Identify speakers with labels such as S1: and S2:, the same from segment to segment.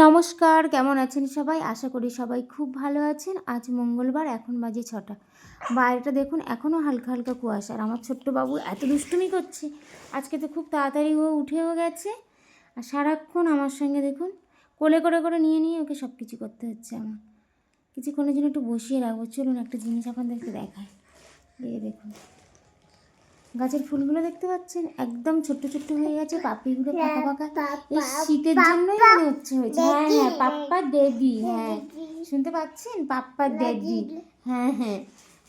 S1: নমস্কার, কেমন আছেন সবাই? আশা করি সবাই খুব ভালো আছেন। আজ মঙ্গলবার, এখন বাজে 6টা। বাইরেটা দেখুন এখনও হালকা হালকা কুয়াশা। আর আমার ছোট্ট বাবু এত দুষ্টুমি করছে। আজকে তো খুব তাড়াতাড়ি ও উঠেও গেছে। আর সারাক্ষণ আমার সঙ্গে দেখুন কোলে করে করে নিয়ে নিয়ে ওকে সব কিছু করতে হচ্ছে আমার। কিছুক্ষণের জন্য একটু বসিয়ে রাখবো। চলুন একটা জিনিস আপনাদেরকে দেখায়। এই দেখুন গাছের ফুলগুলো দেখতে পাচ্ছেন, একদম ছোট্ট ছোট্ট হয়ে গেছে, পাপড়িগুলো ফাঁকা ফাঁকা। এই শীতের জন্যই মনে হচ্ছে হয়েছে। হ্যাঁ হ্যাঁ, পাপ্পা ড্যাডি। হ্যাঁ, শুনতে পাচ্ছেন? পাপ্পা ড্যাডি। হ্যাঁ হ্যাঁ,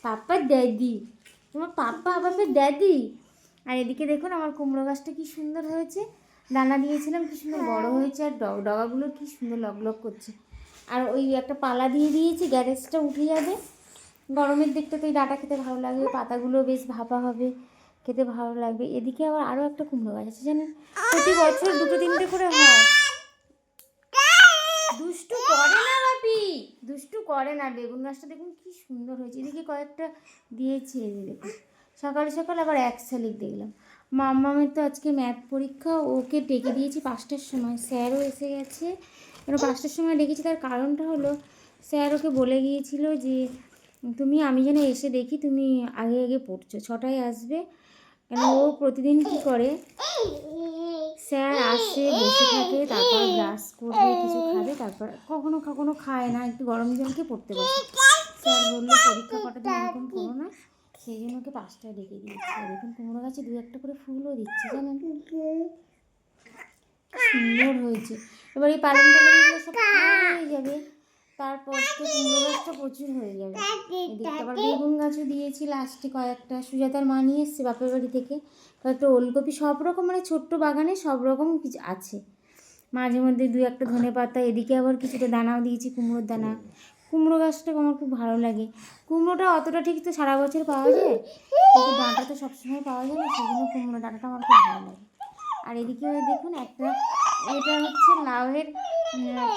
S1: পাপ্পা ড্যাডি। তোমার পাপ্পা আবার ড্যাডি। আর এদিকে দেখুন আমার কুমড়ো গাছটা কি সুন্দর হয়েছে। দানা দিয়েছিলাম, কি সুন্দর বড় হয়েছে। আর ডগাগুলো কি সুন্দর লক লক করছে। আর ওই একটা পালা দিয়ে দিয়েছি, গ্যারেজটা উঠে যাবে। গরমের দিকটা তো এই ডাঁটা খেতে ভালো লাগবে, পাতাগুলো বেশ ভাপা হবে, খেতে ভালো লাগবে। এদিকে আবার আরও একটা কুমড়ো গাছ আছে জানেন, প্রতি বছর 2-3টে করে হয়। দুষ্টু করে না বাপি, দুষ্টু করে না। বেগুন গাছটা দেখুন কি সুন্দর হয়েছে। এদিকে কয়েকটা দিয়েছি, এই যে দেখুন। সকাল সকাল আবার 1 শালিক দেখলাম। মাম্মামের তো আজকে ম্যাথ পরীক্ষা, ওকে ডেকে দিয়েছি 5টার সময়। স্যারও এসে গেছে। কেন 5টার সময় ডেকেছি তার কারণটা হলো, স্যার ওকে বলে গিয়েছিল যে আমি যেন এসে দেখি তুমি আগে আগে পড়ছো, 6টায় আসবে। কেন ও প্রতিদিন কী করে, স্যার আসে, বসে থাকে, তারপর ব্রাশ করবে, কিছু খাবে, তারপর কখনো কখনো খায় না, একটু গরম জলকে পড়তে বসে। স্যার বললো পরীক্ষা কটা দিন এরকম করো না, সেই জন্য ওকে 5টায় ডেকে দিয়েছি। আর দেখুন কুমড়ো গাছে 2-1টা করে ফুলও দিচ্ছে জানেন, সুন্দর হয়েছে। এবার এই পালং টালংগুলো সব হয়ে যাবে, তারপর তো কুমড়ো গাছটা প্রচুর হয়ে যাবে। এদিকে আবার বেগুন গাছও দিয়েছি লাস্টে কয়েকটা। সুজাতার মা নিয়ে এসছে বাপের বাড়ি থেকে কয়েকটা ওলকপি, সব রকম, মানে ছোট্ট বাগানে সব রকম কিছু আছে। মাঝে মধ্যে 2-1টা ধনে পাতা। এদিকে আবার কিছুটা দানাও দিয়েছি, কুমড়োর দানা। কুমড়ো গাছটা আমার খুব ভালো লাগে। কুমড়োটা অতটা ঠিক তো সারা বছর পাওয়া যায়, কিন্তু ডাঁটা তো সবসময় পাওয়া যায় না, সেই জন্য কুমড়ো ডাঁটাটা আমার খুব ভালো লাগে। আর এদিকে দেখুন একটা, এটা হচ্ছে লাউয়ের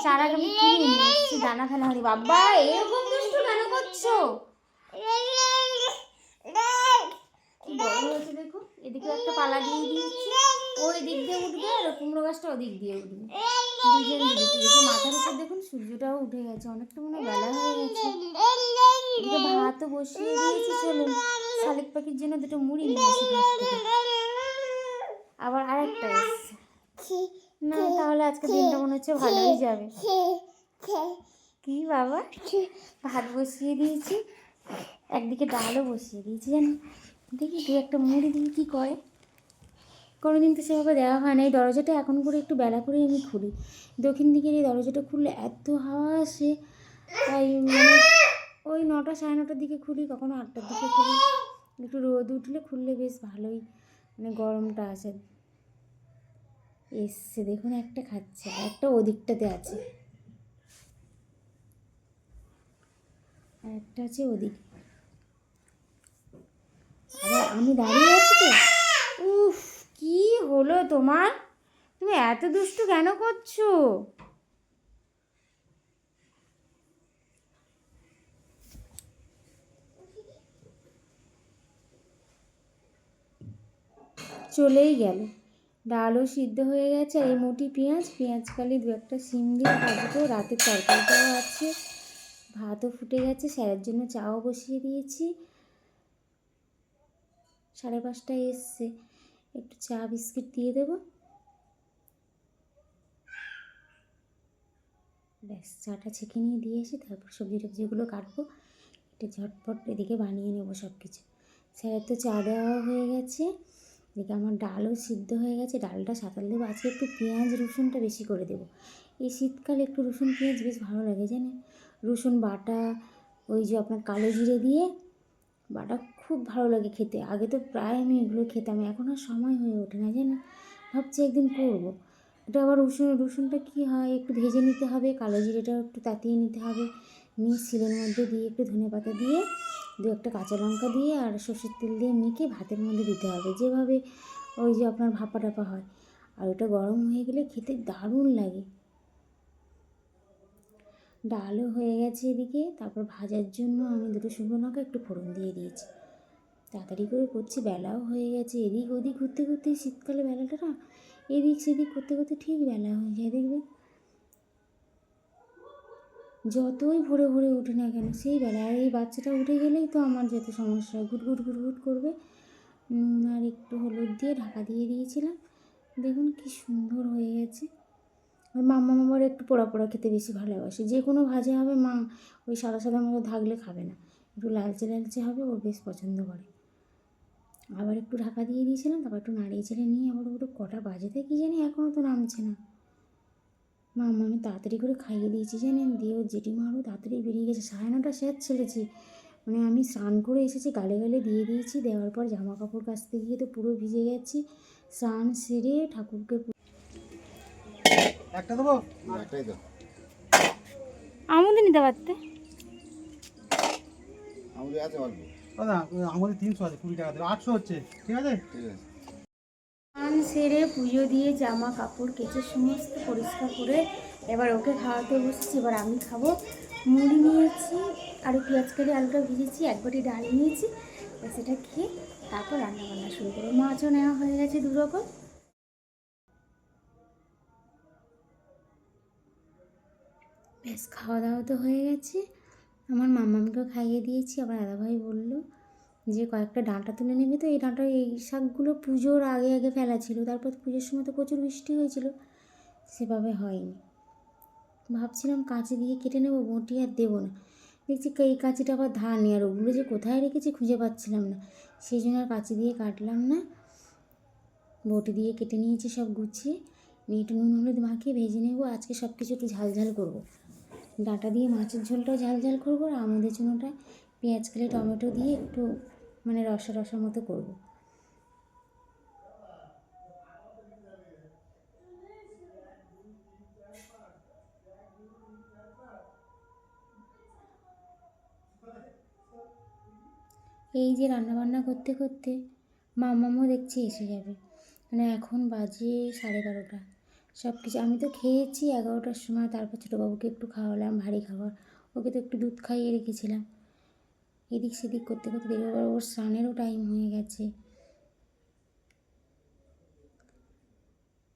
S1: চারা, আমি কিনে নিয়ে এসেছি, দানা ফেলা হয়নি। বাবা এরকম দুষ্টু কেন করছো? কি বড় হয়েছে দেখুন। এদিকে একটা পালা দিয়ে দিয়েছি, ওই দিক দিয়ে উঠবে আর কুমড়ো গাছটা ওদিক দিয়ে উঠবে, দুজন দিদি। এদিকে মাথার উপর দেখুন সূর্যটাও উঠে গেছে, অনেকটা মনে বেলা হয়ে গেছে। এদিকে ভাতও বসিয়ে দিয়েছি। চলুন শালিক পাখির জন্য 2টো মুড়ি নিয়ে আসি ঘর থেকে। আবার আরেকটা এসছে না, তাহলে আজকে দিনটা মনে হচ্ছে ভালোই যাবে। কি বাবা, ভাত বসিয়ে দিয়েছি, একদিকে ডালও বসিয়ে দিয়েছি জানো। দেখি 2-1টা মুড়ি দিয়ে কী করে। কোনোদিন তো সেভাবে দেওয়া হয় না। এই দরজাটা এখন করে একটু বেলা করেই আমি খুলি। দক্ষিণ দিকের এই দরজাটা খুললে এত হাওয়া আসে, তাই মানে ওই 9টা 9:30টার দিকে খুলি, কখনো 8টার দিকে খুলি। একটু রোদ উঠলে খুললে বেশ ভালোই, মানে গরমটা আসে। এসছে দেখুন, একটা খাচ্ছে, আর একটা ওদিকটাতে আছে, আর একটা আছে ওদিক। আবার আমি দাঁড়িয়ে আছি তো। উফ, কি হলো তোমার? তুমি এত দুষ্টু কেন করছো? চলেই গেল। ডালও সিদ্ধ হয়ে গেছে। আর এই মুঠি পেঁয়াজ কালি 2-1টা সিম দিয়ে ভাজবো। রাতের তরকারিটাও আছে, ভাতও ফুটে গেছে, স্যারের জন্য চাও বসিয়ে দিয়েছি। 5:30টায় এসছে, একটু চা বিস্কিট দিয়ে দেবো, ব্যাস। চাটা ছেঁকে নিয়ে দিয়ে এসে তারপর সবজি টবজিগুলো কাটবো, একটু ঝটপট এদিকে বানিয়ে নেবো সব কিছু। স্যারের তো চা দেওয়া হয়ে গেছে। এদিকে আমার ডালও সিদ্ধ হয়ে গেছে, ডালটা সাঁতাল দেবো। আজকে একটু পেঁয়াজ রসুনটা বেশি করে দেবো। এই শীতকালে একটু রসুন পেঁয়াজ বেশ ভালো লাগে জানেন। রসুন বাটা, ওই যে আপনার কালো জিরে দিয়ে বাটা, খুব ভালো লাগে খেতে। আগে তো প্রায় আমি এগুলো খেতাম, এখন আর সময় হয়ে ওঠে না জানেন। ভাবছি একদিন করবো। এটা আবার রসুনটা কী হয়, একটু ভেজে নিতে হবে, কালো জিরেটাও একটু তাতিয়ে নিতে হবে, নিয়ে শিলের মধ্যে দিয়ে একটু ধনেপাতা দিয়ে 2-1টা কাঁচা লঙ্কা দিয়ে আর সর্ষের তেল দিয়ে মেখে ভাতের মধ্যে দিতে হবে, যেভাবে ওই যে আপনার ভাপা টাপা হয়। আর ওটা গরম হয়ে গেলে খেতে দারুণ লাগে। ডালও হয়ে গেছে এদিকে। তারপর ভাজার জন্য আমি 2টো শুকনো লঙ্কা একটু ফোড়ন দিয়ে দিয়েছি। তাড়াতাড়ি করে করছি, বেলাও হয়ে গেছে। এদিক ওদিক ঘুরতে ঘুরতে, শীতকালে বেলাটা না এদিক সেদিক করতে করতে ঠিক বেলা হয়ে যায় দেখবে। যতই ভোরে ভোরে উঠি না কেন সেই বেলা, আর এই বাচ্চাটা উঠে গেলেই তো আমার যত সমস্যা হয়, ঘুটঘুট ঘুটঘুট করবে। নুন আর একটু হলুদ দিয়ে ঢাকা দিয়ে দিয়েছিলাম, দেখুন কি সুন্দর হয়ে গেছে। আর মাম্মা আমার একটু পোড়া পোড়া খেতে বেশি ভালোবাসে, যে কোনো ভাজা হবে মা ওই সাদা সাদা মতো থাকলে খাবে না, একটু লালচে লালচে হবে ও বেশ পছন্দ করে। আবার একটু ঢাকা দিয়ে দিয়েছিলাম, তারপর একটু নাড়িয়ে চেড়ে নিয়ে আবার ওটা কটা বাজেতে কি জানি এখনও তো নামছে না। মাম্মা আমি তাড়াতাড়ি করে খাইয়ে দিয়েছি জানেন, দিয়ে ওর জেঠিমা আরও তাড়াতাড়ি বেরিয়ে গেছে, 9:30 শেষ ছেড়েছি। মানে আমি স্নান করে এসেছি, গালে গালে দিয়ে দিয়েছি, দেওয়ার পর জামা কাপড় কাচতে গিয়ে তো পুরো ভিজে গেছি। স্নান সেরে ঠাকুরকে
S2: একটা দেবো, একটাই তো
S1: আমুদি নিতে পারতে।
S2: আমাদের আছে অল্প।
S3: দাদা আমাদের 300 আছে, 20 টাকা দেবে, 800 হচ্ছে, ঠিক আছে?
S2: ঠিক আছে।
S1: স্নান সেরে পুজো দিয়ে জামা কাপড় কেচে সমস্ত পরিষ্কার করে এবার ওকে খাওয়াতে বসেছি। এবার আমি খাবো। মুড়ি নিয়েছি আর পেঁয়াজ কালি আলুটা ভিজেছি, এক বাটি ডাল নিয়েছি, সেটা খেয়ে তারপর রান্নাবান্না শুরু করবো। মাছও নেওয়া হয়ে গেছে 2 রকম। বেশ খাওয়া দাওয়া তো হয়ে গেছে, আমার মামাকেও খাইয়ে দিয়েছি। আবার দাদাভাই বললো যে কয়েকটা ডাঁটা তুলে নেবে, তো এই ডাঁটা এই শাকগুলো পুজোর আগে আগে ফেলা ছিল, তারপর পুজোর সময় তো প্রচুর বৃষ্টি হয়েছিল, সেভাবে হয়নি। ভাবছিলাম কাঁচি দিয়ে কেটে নেবো, বঁটি আর দেবো না, দেখছি এই কাঁচিটা আবার ধান, আর ওগুলো যে কোথায় রেখেছি খুঁজে পাচ্ছিলাম না, সেই জন্য আর কাঁচি দিয়ে কাটলাম না, বঁটি দিয়ে কেটে নিয়েছি সব গুছিয়ে নিয়ে। একটু নুন হলুদ মাখিয়ে ভেজে নেবো। আজকে সব কিছু একটু ঝাল ঝাল করবো, ডাঁটা দিয়ে মাছের ঝোলটাও ঝাল ঝাল করবো, আর আমাদের জন্যটা পেঁয়াজ কালি টমেটো দিয়ে একটু মানে রসা রসা মতো করবো। এই যে রান্নাবান্না করতে করতে মামামও দেখছি এসে যাবে, মানে এখন বাজে 12:30। সব কিছু আমি তো খেয়েছি 11টার সময়, তারপর ছোটোবাবুকে একটু খাওয়ালাম ভারী খাবার, ওকে তো একটু দুধ খাইয়ে রেখেছিলাম। এদিক সেদিক করতে করতে দেরি, আবার ওর স্নানেরও টাইম হয়ে গেছে।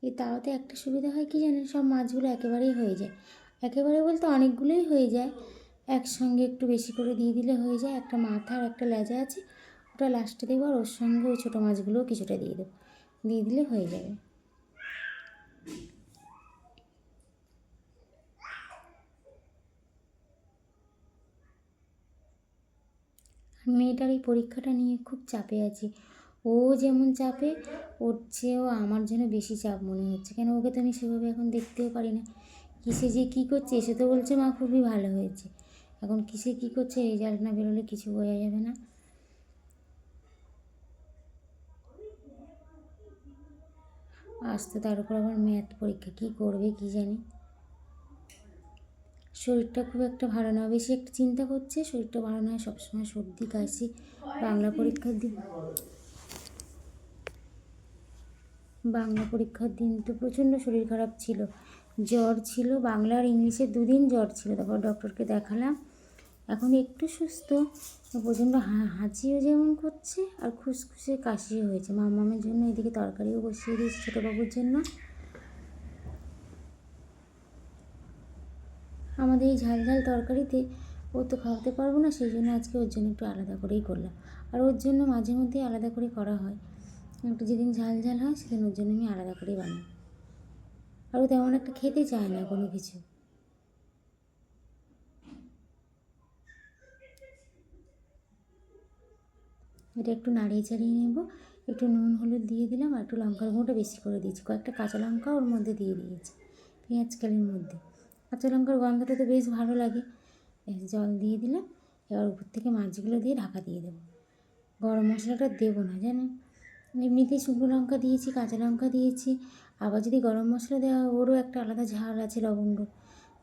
S1: এই তাওতে একটা সুবিধা হয় কি জানেন, সব মাছগুলো একেবারেই হয়ে যায়, একেবারে বলতে অনেকগুলোই হয়ে যায়, একসঙ্গে একটু বেশি করে দিয়ে দিলে হয়ে যায়। একটা মাথা আর একটা লেজা আছে, ওটা লাস্টে দেবো, আর ওর সঙ্গে ওই ছোটো মাছগুলোও কিছুটা দিয়ে দেবো, দিয়ে দিলে হয়ে যাবে। মেয়েটার এই পরীক্ষাটা নিয়ে খুব চাপে আছি, ও যেমন চাপে, ওর চেয়েও আমার যেন বেশি চাপ মনে হচ্ছে, কেন ওকে তো আমি সেভাবে এখন দেখতেও পারি না, কিসে যে কী করছে, এসে তো বলছে মা খুবই ভালো হয়েছে, এখন কিসে কী করছে রেজাল্ট না বেরোলে কিছু বোঝা যাবে না। আজ তো তার উপর আবার ম্যাথ পরীক্ষা, কী করবে কী জানি। শরীরটা খুব একটা ভালো না, বেশি একটা চিন্তা করছে, শরীরটা ভালো নয়, সবসময় সর্দি কাশি। বাংলা পরীক্ষার দিন তো প্রচণ্ড শরীর খারাপ ছিল, জ্বর ছিল, বাংলা আর ইংলিশের 2 দিন জ্বর ছিল, তারপর ডক্টরকে দেখালাম, এখন একটু সুস্থ। প্রচণ্ড হাঁচিও যেমন করছে আর খুসখুসে কাশিও হয়েছে। মামামের জন্য এদিকে তরকারিও বসিয়ে দিয়েছি ছোটোবাবুর জন্য। আমাদের এই ঝাল ঝাল তরকারিতে ও তো খাওয়াতে পারবো না, সেই জন্য আজকে ওর জন্য একটু আলাদা করেই করলাম, আর ওর জন্য মাঝে মধ্যেই আলাদা করে করা হয়, একটু যেদিন ঝাল ঝাল হয় সেদিন ওর জন্য আমি আলাদা করেই বানাই। আর ও তেমন একটা খেতে চায় না কোনো কিছু। এটা একটু নাড়িয়ে চাড়িয়ে নেব, একটু নুন হলুদ দিয়ে দিলাম, আর একটু লঙ্কার গুঁড়োটা বেশি করে দিয়েছি, কয়েকটা কাঁচা লঙ্কা ওর মধ্যে দিয়ে দিয়েছি পেঁয়াজ কালির মধ্যে, কাঁচা লঙ্কার গন্ধটা তো বেশ ভালো লাগে। জল দিয়ে দিলাম, এবার উপর থেকে মাছগুলো দিয়ে ঢাকা দিয়ে দেবো। গরম মশলাটা দেবো না জানেন, এমনিতেই শুকনো লঙ্কা দিয়েছি, কাঁচা লঙ্কা দিয়েছি, আবার যদি গরম মশলা দেওয়া ওরও একটা আলাদা ঝাল আছে, লবঙ্গ,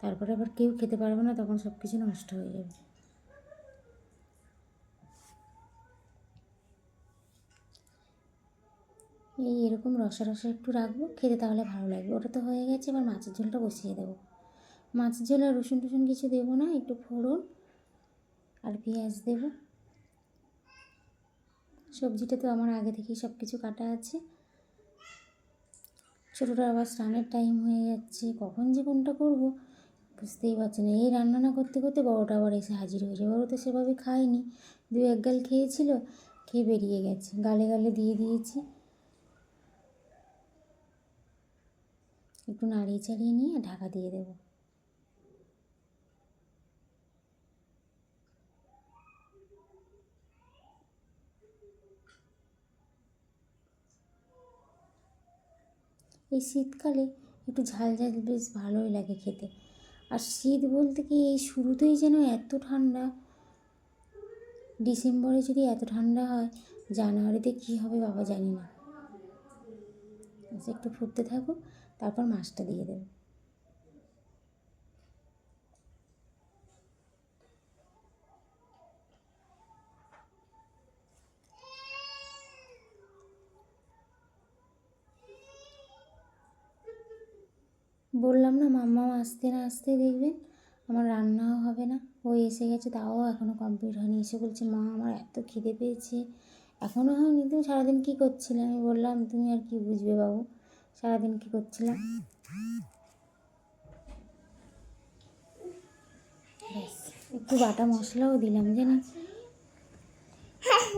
S1: তারপরে আবার কেউ খেতে পারবে না, তখন সব কিছু নষ্ট হয়ে যাবে। এরকম রসা রসা একটু রাখবো, খেতে তাহলে ভালো লাগবে। ওটা তো হয়ে গেছে, এবার মাছের ঝোলটা বসিয়ে দেবো। মাছের ঝোল আর রসুন টসুন কিছু দেবো না, একটু ফোড়ন আর পেঁয়াজ দেবো। সবজিটা তো আমার আগে থেকেই সব কিছু কাটা আছে। ছোটোটা আবার স্নানের টাইম হয়ে যাচ্ছে, কখন যে কোনটা করবো বুঝতেই পারছে না, এই রান্না না করতে করতে বড়োটা আবার এসে হাজির হয়েছে। বড়ো তো সেভাবে খায়নি, 2-1 গাল খেয়েছিল, খেয়ে বেরিয়ে গেছে। গালে গালে দিয়ে দিয়েছি, একটু নাড়িয়ে চাড়িয়ে নিয়ে ঢাকা দিয়ে দেবো। এই শীতকালে একটু ঝাল ঝাল বেশ ভালোই লাগে খেতে। আর শীত বলতে কি এই শুরুতেই যেন এত ঠান্ডা, ডিসেম্বরে যদি এত ঠান্ডা হয়, জানুয়ারিতে কী হবে বাবা জানি না। আচ্ছা, একটু ফুটতে থাকুক, তারপর মাছটা দিয়ে দেবো। বললাম না, মাম্মা আসতে না আসতেই দেখবেন আমার রান্নাও হবে না। ও এসে গেছে, তাও এখনও কমপ্লিট হয়নি। এসে বলছে, মা আমার এত খিদে পেয়েছে। এখনও হয়নি, তুমি সারাদিন কী করছিলে? আমি বললাম, তুমি আর কি বুঝবে বাবু, সারাদিন কী করছিলাম। ব্যাস, একটু বাটা মশলাও দিলাম জানি,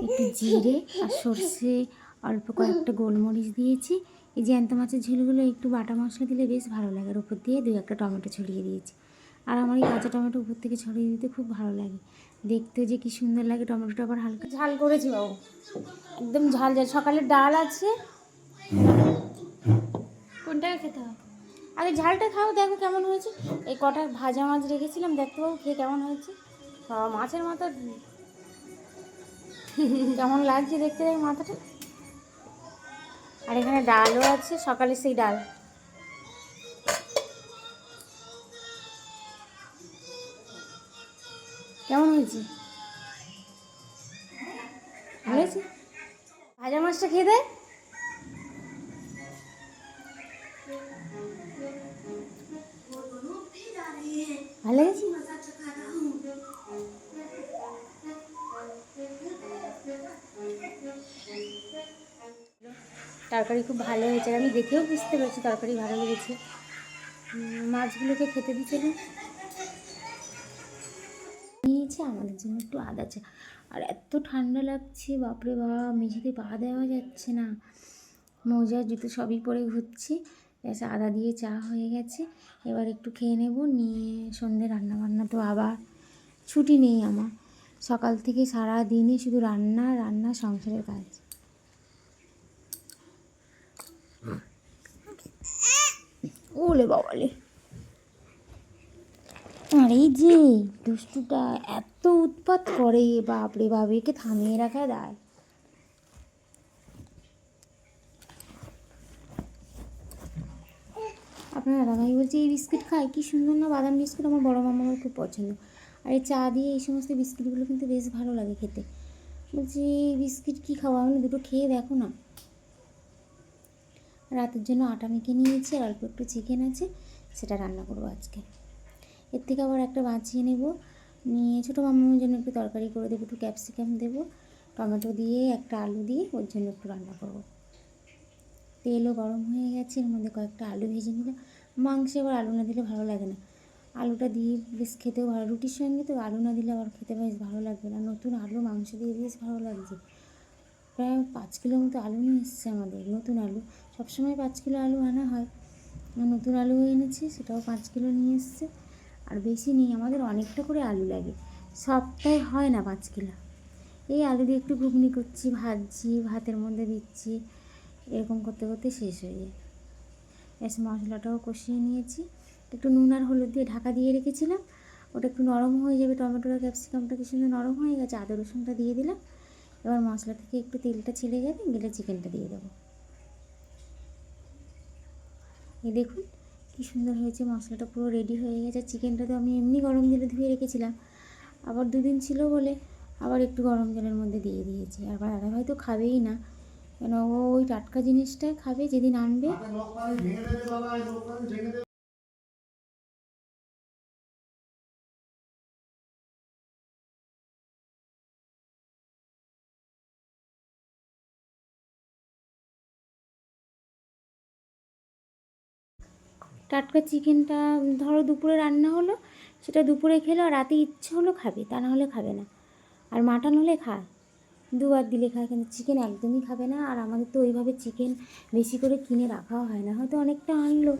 S1: একটু জিরে আর সর্ষে, অল্প কয়েকটা গোলমরিচ দিয়েছি। এই জ্যান্ত মাছের ঝোলগুলো একটু বাটা মশলা দিলে বেশ ভালো লাগে। আর উপর দিয়ে 2-1টা টমেটো ছড়িয়ে দিয়েছি। আর আমার এই কাঁচা টমেটো উপর থেকে ছড়িয়ে দিতে খুব ভালো লাগে, দেখতে যে কি সুন্দর লাগে। টমেটোটা আবার হালকা ঝাল করেছি বাবু, একদম ঝাল ঝাল। সকালে ডাল আছে, কোনটাকে খেতে হবে? আগে ঝালটা খাও, দেখো কেমন হয়েছে। এই কটা ভাজা মাছ রেখেছিলাম, দেখতে পাবো খেয়ে কেমন হয়েছে। মাছের মাথা কেমন লাগছে দেখতে, দেখ মাথাটা। আর এখানে ডালও আছে, সকালে সেই ডাল। কেমন হয়েছে? ভালো হয়েছে? ভাজা মাছটা খেয়ে দে। ভালো লেগেছে? তরকারি খুব ভালো হয়েছে, আর আমি দেখেও বুঝতে পারছি তরকারি ভালো লেগেছে। মাছগুলোকে খেতে দিচ্ছিলাম, নিয়েছি আমাদের জন্য একটু আদা চা। আর এত ঠান্ডা লাগছে, বাপরে বাবা, মেঝেতে পা দেওয়া যাচ্ছে না। মোজা জুতো সবই পরে ঘুরছি। ব্যাস, আদা দিয়ে চা হয়ে গেছে। এবার একটু খেয়ে নেব, নিয়ে সন্ধে রান্না বান্না তো আবার ছুটি নেই আমার। সকাল থেকে সারা দিনই শুধু রান্না রান্না, সংসারের কাজ। ওলে বাবালে, আর এই যে দুষ্টুটা এত উৎপাত করে, বাপরে বাপ, একে থামিয়ে রাখা দায়। আপনার দাদাভাই বলছে, এই বিস্কিট খায়, কি সুন্দর না বাদাম বিস্কুট, আমার বড়ো মামা আমার খুব পছন্দ। আর এই চা দিয়ে এই সমস্ত বিস্কিটগুলো কিন্তু বেশ ভালো লাগে খেতে। বলছি, এই বিস্কিট কী খাওয়া, আমি দুটো খেয়ে দেখো না। রাতের জন্য আটা মেখে নিয়েছি, আর অল্প একটু চিকেন আছে, সেটা রান্না করবো আজকে। এর থেকে আবার একটা বাঁচিয়ে নেব, নিয়ে ছোটো মামার জন্য একটু তরকারি করে দেবো, একটু ক্যাপসিকাম দেবো, টমেটো দিয়ে একটা আলু দিয়ে ওর জন্য একটু রান্না করবো। তেলও গরম হয়ে গেছে, এর মধ্যে কয়েকটা আলু ভেজে নিলাম। মাংসে আবার আলু না দিলে ভালো লাগে না, আলুটা দিয়ে বেশ খেতেও ভালো। রুটির সঙ্গে তো আলু না দিলে আবার খেতে বেশ ভালো লাগবে না। নতুন আলু মাংস দিয়ে বেশ ভালো লাগছে। প্রায় 5 কিলো মতো আলু নিয়ে এসছে আমাদের, নতুন আলু। সবসময় 5 কিলো আলু আনা হয়, নতুন আলু এনেছে, সেটাও 5 কিলো নিয়ে এসছে। আর বেশি নেই, আমাদের অনেকটা করে আলু লাগে, সপ্তাহে হয় না 5 কিলো। এই আলু দিয়ে একটু ঘুগনি করছি, ভাজছি, ভাতের মধ্যে দিচ্ছি, এরকম করতে করতে শেষ হয়ে যায়। এসে মশলাটাও কষিয়ে নিয়েছি, একটু নুন আর হলুদ দিয়ে ঢাকা দিয়ে রেখেছিলাম। ওটা একটু নরম হয়ে যাবে, টমেটো আর ক্যাপসিকামটা কি সুন্দর নরম হয়ে গেছে, আদা রসুনটা দিয়ে দিলাম। এবার মশলা থেকে একটু তেলটা ছেড়ে গেলে চিকেনটা দিয়ে দেবো। এই দেখুন কী সুন্দর হয়েছে, মশলাটা পুরো রেডি হয়ে গেছে। চিকেনটা তো আমি এমনি গরম জলে ধুয়ে রেখেছিলাম, আবার 2 দিন ছিল বলে আবার একটু গরম জলের মধ্যে দিয়ে দিয়েছি। আর দাদাভাই তো খাবেই না, কেন ও ওই টাটকা জিনিসটাই খাবে যেদিন আনবে। টাটকা চিকেনটা ধরো দুপুরে রান্না হলো, সেটা দুপুরে খেলো, আর রাতে ইচ্ছে হলো খাবে, তা না হলে খাবে না। আর মাটন হলে খায়, দুবার দিলে খায়, কিন্তু চিকেন একদমই খাবে না। আর আমাদের তো ওইভাবে চিকেন বেশি করে কিনে রাখাও হয় না, হয়তো অনেকটা আনলো,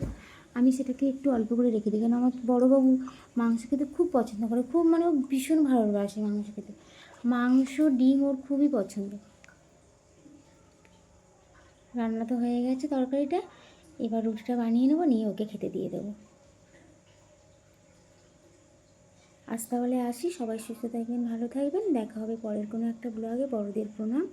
S1: আমি সেটাকে একটু অল্প করে রেখে দিই, কারণ আমার বড়োবাবু মাংস খেতে খুব পছন্দ করে, খুব মানে ও ভীষণ ভালোবাসে মাংস খেতে, মাংস ডিম ওর খুবই পছন্দ। রান্না তো হয়ে গেছে তরকারিটা, এবার রুটিটা বানিয়ে নেবো, নিয়ে ওকে খেতে দিয়ে দেবো। আজ তাহলে আসি, সবাই সুস্থ থাকবেন, ভালো থাকবেন, দেখা হবে পরের কোনো একটা ব্লগে। বড়দের প্রণাম।